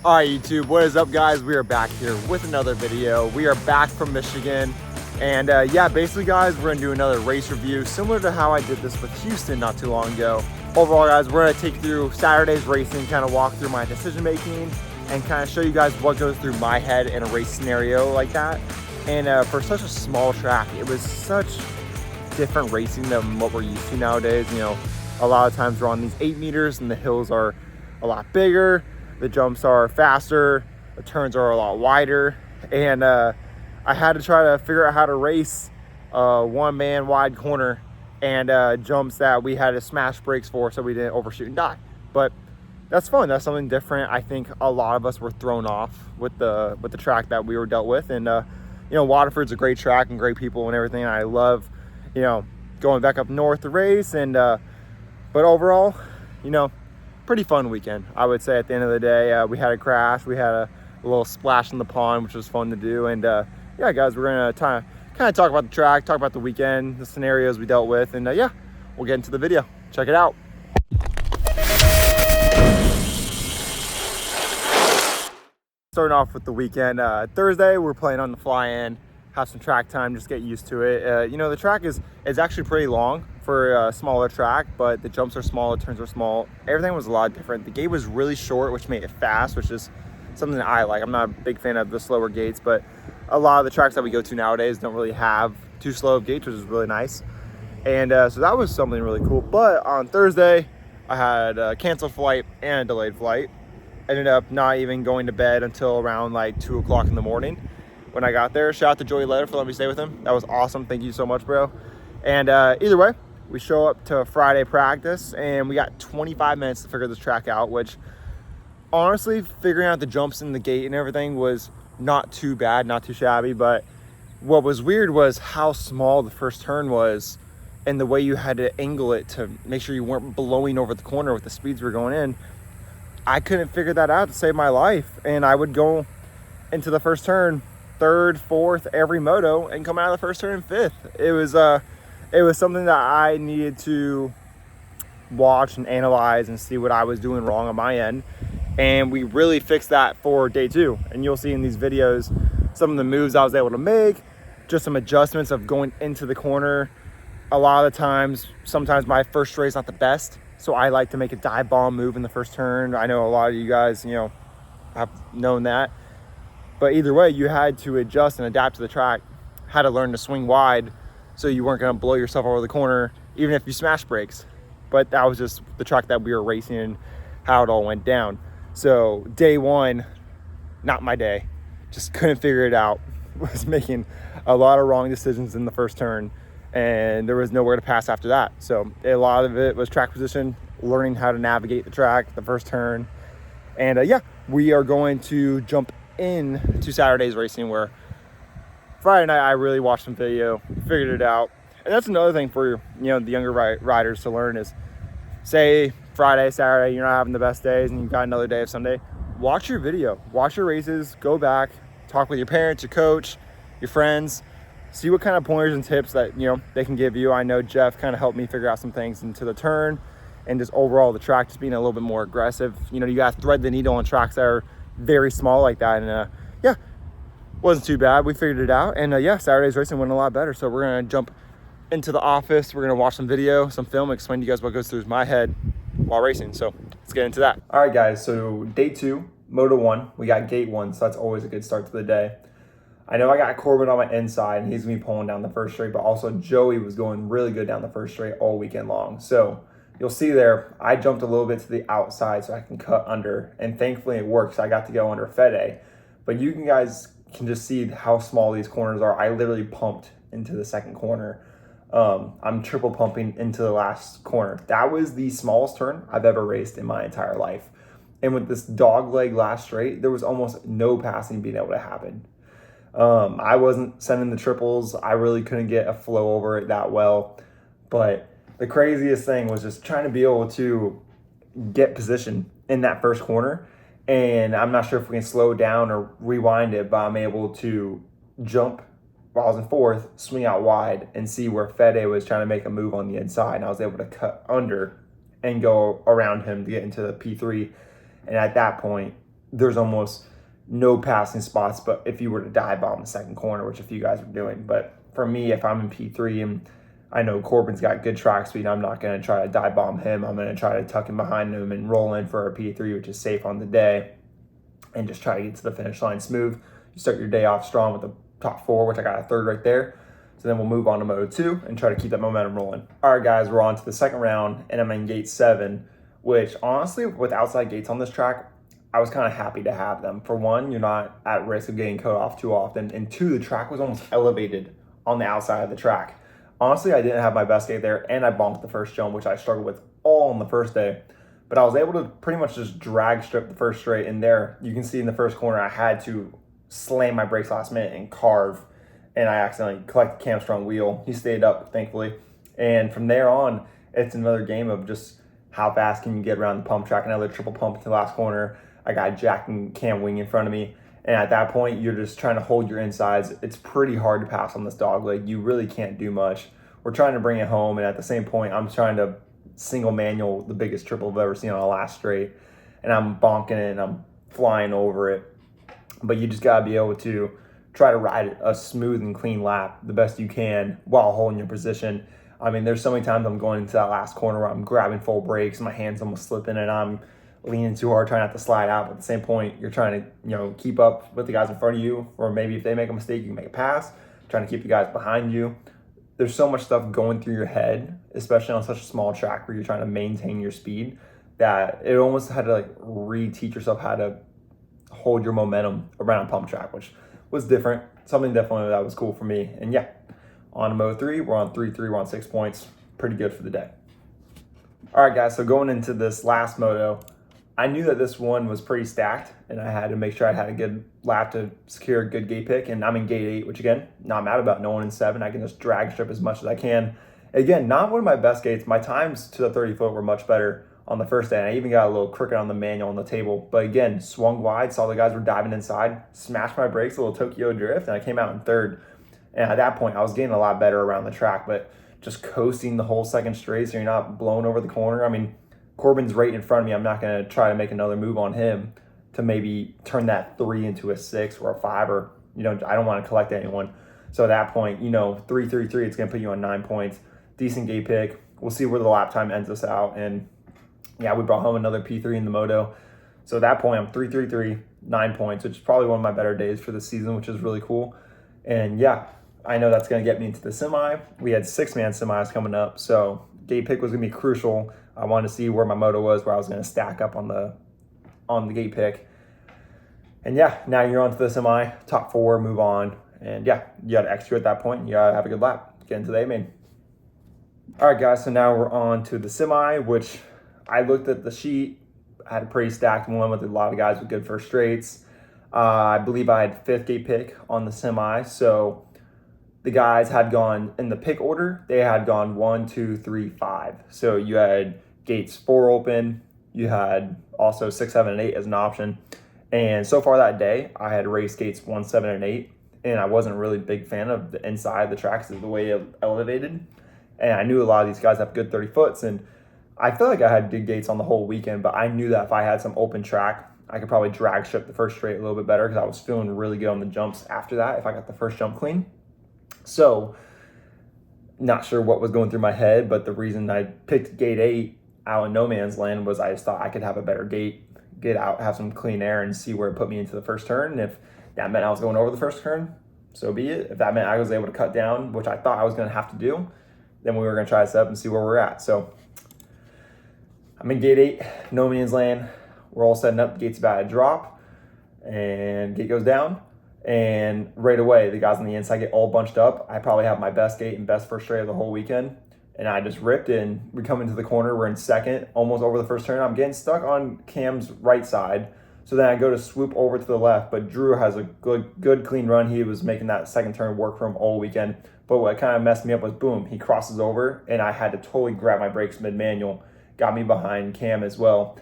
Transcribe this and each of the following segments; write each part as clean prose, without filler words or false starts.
All right, YouTube, what is up, guys? We are back here with another video. We are back from Michigan. And yeah, basically, guys, we're gonna do another race review similar to how I did this with Houston not too long ago. Overall, guys, we're gonna take you through Saturday's racing, kind of walk through my decision making, and kind of show you guys what goes through my head in a race scenario like that. And for such a small track, it was such different racing than what we're used to nowadays. You know, a lot of times we're on these 8 meters and the hills are a lot bigger. The jumps are faster, the turns are a lot wider, and I had to try to figure out how to race one-man wide corner and jumps that we had to smash brakes for so we didn't overshoot and die. But that's fun. That's something different. I think a lot of us were thrown off with the track that we were dealt with, and you know, Waterford's a great track and great people and everything. And I love, you know, going back up north to race, and but overall, you know, pretty fun weekend, I would say. At the end of the day, we had a crash, we had a little splash in the pond, which was fun to do. And yeah, guys, we're gonna kind of talk about the track, talk about the weekend, the scenarios we dealt with, and yeah, we'll get into the video. Check it out. Starting off with the weekend, Thursday we're playing on the fly-in, have some track time, just get used to it. You know, the track is actually pretty long for a smaller track, but the jumps are small, the turns are small. Everything was a lot different. The gate was really short, which made it fast, which is something that I like. I'm not a big fan of the slower gates, but a lot of the tracks that we go to nowadays don't really have too slow of gates, which is really nice. And so that was something really cool. But on Thursday, I had a canceled flight and a delayed flight. Ended up not even going to bed until around like 2 o'clock in the morning when I got there. Shout out to Joey Letter for letting me stay with him. That was awesome. Thank you so much, bro. And either way, we show up to Friday practice and we got 25 minutes to figure this track out, which honestly, figuring out the jumps in the gate and everything was not too bad, not too shabby. But what was weird was how small the first turn was and the way you had to angle it to make sure you weren't blowing over the corner with the speeds we were going in. I couldn't figure that out to save my life. And I would go into the first turn third, fourth, every moto, and come out of the first turn in fifth. It was something that I needed to watch and analyze and see what I was doing wrong on my end. And we really fixed that for day 2. And you'll see in these videos some of the moves I was able to make, just some adjustments of going into the corner. A lot of the times, sometimes my first straight is not the best, so I like to make a dive bomb move in the first turn. I know a lot of you guys, you know, have known that. But either way, you had to adjust and adapt to the track, had to learn to swing wide so you weren't going to blow yourself over the corner, even if you smash brakes. But that was just the track that we were racing and how it all went down. So day 1, not my day. Just couldn't figure it out. Was making a lot of wrong decisions in the first turn, and there was nowhere to pass after that. So a lot of it was track position, learning how to navigate the track, the first turn. And yeah, we are going to jump into Saturday's racing, where Friday night I really watched some video, figured it out. And that's another thing for, you know, the younger riders to learn is, say Friday, Saturday, you're not having the best days and you've got another day of Sunday, watch your video, watch your races, go back, talk with your parents, your coach, your friends, see what kind of pointers and tips that, you know, they can give you. I know Jeff kind of helped me figure out some things into the turn and just overall the track just being a little bit more aggressive. You know, you got to thread the needle on tracks that are very small like that. And yeah, wasn't too bad. We figured it out. And yeah, Saturday's racing went a lot better. So we're going to jump into the office. We're going to watch some video, some film, explain to you guys what goes through my head while racing. So let's get into that. All right, guys. So day 2, Moto 1, we got gate 1. So that's always a good start to the day. I know I got Corbin on my inside and he's going to be pulling down the first straight, but also Joey was going really good down the first straight all weekend long. So you'll see there, I jumped a little bit to the outside so I can cut under, and thankfully it works. I got to go under Fede, but you guys can just see how small these corners are. I literally pumped into the second corner. I'm triple pumping into the last corner. That was the smallest turn I've ever raced in my entire life. And with this dog leg last straight, there was almost no passing being able to happen. I wasn't sending the triples. I really couldn't get a flow over it that well. But the craziest thing was just trying to be able to get position in that first corner. And I'm not sure if we can slow down or rewind it, but I'm able to jump while I was in fourth, swing out wide, and see where Fede was trying to make a move on the inside. And I was able to cut under and go around him to get into the P3. And at that point, there's almost no passing spots, but if you were to dive bomb the second corner, which a few guys were doing. But for me, if I'm in P3 and I know Corbin's got good track speed, I'm not going to try to dive bomb him. I'm going to try to tuck him behind him and roll in for a P3, which is safe on the day, and just try to get to the finish line smooth. You start your day off strong with the top 4, which I got a 3rd right there. So then we'll move on to Moto 2 and try to keep that momentum rolling. All right, guys, we're on to the second round, and I'm in gate 7, which honestly, with outside gates on this track, I was kind of happy to have them. For one, you're not at risk of getting cut off too often, and 2, the track was almost elevated on the outside of the track. Honestly, I didn't have my best gate there, and I bonked the first jump, which I struggled with all on the first day. But I was able to pretty much just drag strip the first straight, and there, you can see in the first corner, I had to slam my brakes last minute and carve, and I accidentally collected Cam Strong wheel. He stayed up, thankfully. And from there on, it's another game of just how fast can you get around the pump track. Another triple pump to the last corner. I got Jack and Cam Wing in front of me. And at that point, you're just trying to hold your insides. It's pretty hard to pass on this dog leg. You really can't do much. We're trying to bring it home, and at the same point, I'm trying to single manual the biggest triple I've ever seen on a last straight. And I'm bonking it, and I'm flying over it. But you just got to be able to try to ride a smooth and clean lap the best you can while holding your position. I mean, there's so many times I'm going into that last corner where I'm grabbing full brakes, my hand's almost slipping, and I'm leaning too hard, trying not to slide out. But at the same point, you're trying to, keep up with the guys in front of you, or maybe if they make a mistake, you can make a pass, trying to keep the guys behind you. There's so much stuff going through your head, especially on such a small track where you're trying to maintain your speed, that it almost had to reteach yourself how to hold your momentum around a pump track, which was different. Something definitely that was cool for me. And yeah, on to Moto 3, we're on 3-3, we're on 6 points. Pretty good for the day. All right, guys, so going into this last moto, I knew that this one was pretty stacked, and I had to make sure I had a good lap to secure a good gate pick. And I'm in gate 8, which again, not mad about. No one in 7. I can just drag strip as much as I can. Again, not one of my best gates. My times to the 30 foot were much better on the first day. And I even got a little crooked on the manual on the table. But again, swung wide, saw the guys were diving inside, smashed my brakes, a little Tokyo drift, and I came out in 3rd. And at that point, I was getting a lot better around the track, but just coasting the whole second straight so you're not blown over the corner. I mean, Corbin's right in front of me. I'm not going to try to make another move on him to maybe turn that 3 into a 6 or a 5, or, I don't want to collect anyone. So at that point, 3-3-3, it's going to put you on 9 points. Decent gate pick. We'll see where the lap time ends us out. And yeah, we brought home another P3 in the moto. So at that point, I'm 3-3-3, 9 points, which is probably one of my better days for the season, which is really cool. And yeah, I know that's going to get me into the semi. We had 6-man semis coming up, so gate pick was going to be crucial. I wanted to see where my moto was, where I was going to stack up on the gate pick. And yeah, now you're on to the semi, top 4, move on. And yeah, you got to execute at that point, and you got to have a good lap. Get into the A-main. All right, guys, so now we're on to the semi, which I looked at the sheet. I had a pretty stacked one with a lot of guys with good first straights. I believe I had 5th gate pick on the semi, so the guys had gone in the pick order. They had gone 1, 2, 3, 5. So you had gates 4 open. You had also 6, 7, and 8 as an option. And so far that day, I had raced gates 1, 7, and 8. And I wasn't a really big fan of the inside of the tracks, the way it elevated. And I knew a lot of these guys have good 30 foots. And I feel like I had good gates on the whole weekend, but I knew that if I had some open track, I could probably drag strip the first straight a little bit better, because I was feeling really good on the jumps after that if I got the first jump clean. So, not sure what was going through my head, but the reason I picked gate 8 out in no man's land was I just thought I could have a better gate, get out, have some clean air, and see where it put me into the first turn. And if that meant I was going over the first turn, so be it. If that meant I was able to cut down, which I thought I was going to have to do, then we were going to try this up and see where we're at. So, I'm in gate 8, no man's land. We're all setting up. Gate's about to drop, and gate goes down. And right away, the guys on the inside get all bunched up. I probably have my best gate and best first straight of the whole weekend. And I just ripped in. We come into the corner. We're in 2nd, almost over the first turn. I'm getting stuck on Cam's right side. So then I go to swoop over to the left. But Drew has a good clean run. He was making that second turn work for him all weekend. But what kind of messed me up was, boom, he crosses over. And I had to totally grab my brakes mid-manual. Got me behind Cam as well.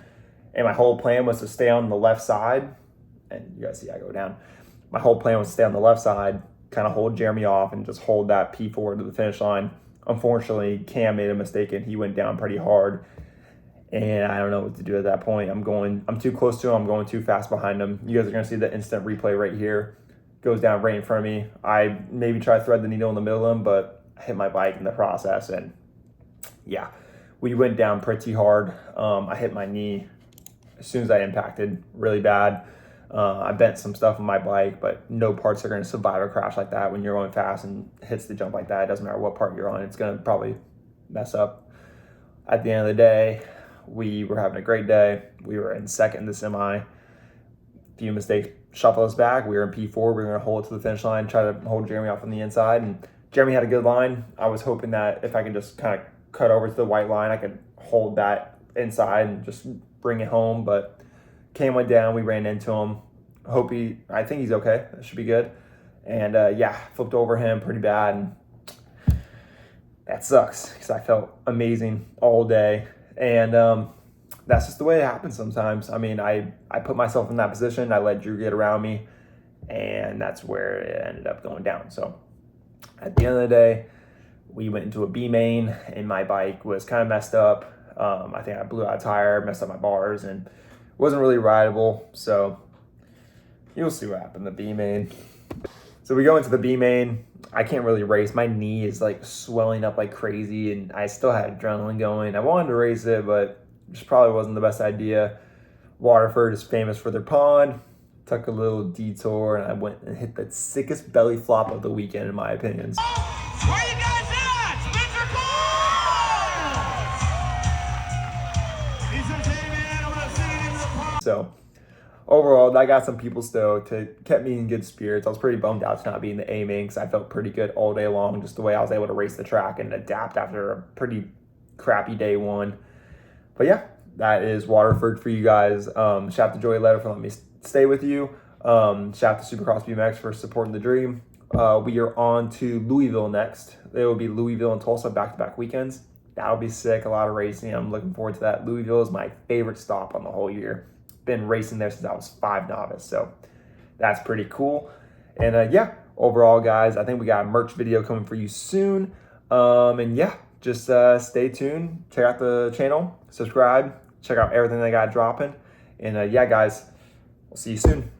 And my whole plan was to stay on the left side. And you guys see I go down. My whole plan was to stay on the left side, kind of hold Jeremy off and just hold that P4 to the finish line. Unfortunately, Cam made a mistake and he went down pretty hard. and I don't know what to do at that point. I'm too close to him. I'm going too fast behind him. You guys are going to see the instant replay right here. Goes down right in front of me. I maybe try to thread the needle in the middle of him, but I hit my bike in the process, and yeah, we went down pretty hard. I hit my knee as soon as I impacted really bad. I bent some stuff on my bike, but no parts are going to survive a crash like that when you're going fast and hits the jump like that. It doesn't matter what part you're on. It's going to probably mess up. At the end of the day, we were having a great day. We were in second in the semi. Few mistakes shuffled us back. We were in P4. We were going to hold it to the finish line, try to hold Jeremy off on the inside. And Jeremy had a good line. I was hoping that if I could just kind of cut over to the white line, I could hold that inside and just bring it home. But Cam went down. We ran into him. I think he's okay. That should be good. And yeah, flipped over him pretty bad. And that sucks because I felt amazing all day. And that's just the way it happens sometimes. I mean, I put myself in that position. I let Drew get around me, and that's where it ended up going down. So at the end of the day, we went into a B main, and my bike was kind of messed up. I think I blew out a tire, messed up my bars, and wasn't really rideable. So you'll see what happened, the B main. So we go into the B main. I can't really race. My knee is like swelling up like crazy, and I still had adrenaline going. I wanted to race it, but just probably wasn't the best idea. Waterford is famous for their pond. Took a little detour, and I went and hit the sickest belly flop of the weekend, in my opinion. Where you guys at? Mr. Cole! He says, hey man, I'm gonna see you in the pond. So overall, that got some people stoked. It kept me in good spirits. I was pretty bummed out to not be in the A main because I felt pretty good all day long, just the way I was able to race the track and adapt after a pretty crappy day one. But yeah, that is Waterford for you guys. Shout out to Joey Letter for letting me stay with you. Shout out to Supercross BMX for supporting the dream. We are on to Louisville next. There will be Louisville and Tulsa back-to-back weekends. That'll be sick. A lot of racing. I'm looking forward to that. Louisville is my favorite stop on the whole year. Been racing there since I was 5 novice, so that's pretty cool. And yeah, overall, guys, I think we got a merch video coming for you soon. And yeah, just stay tuned. Check out the channel, subscribe, check out everything they got dropping. And yeah, guys, we'll see you soon.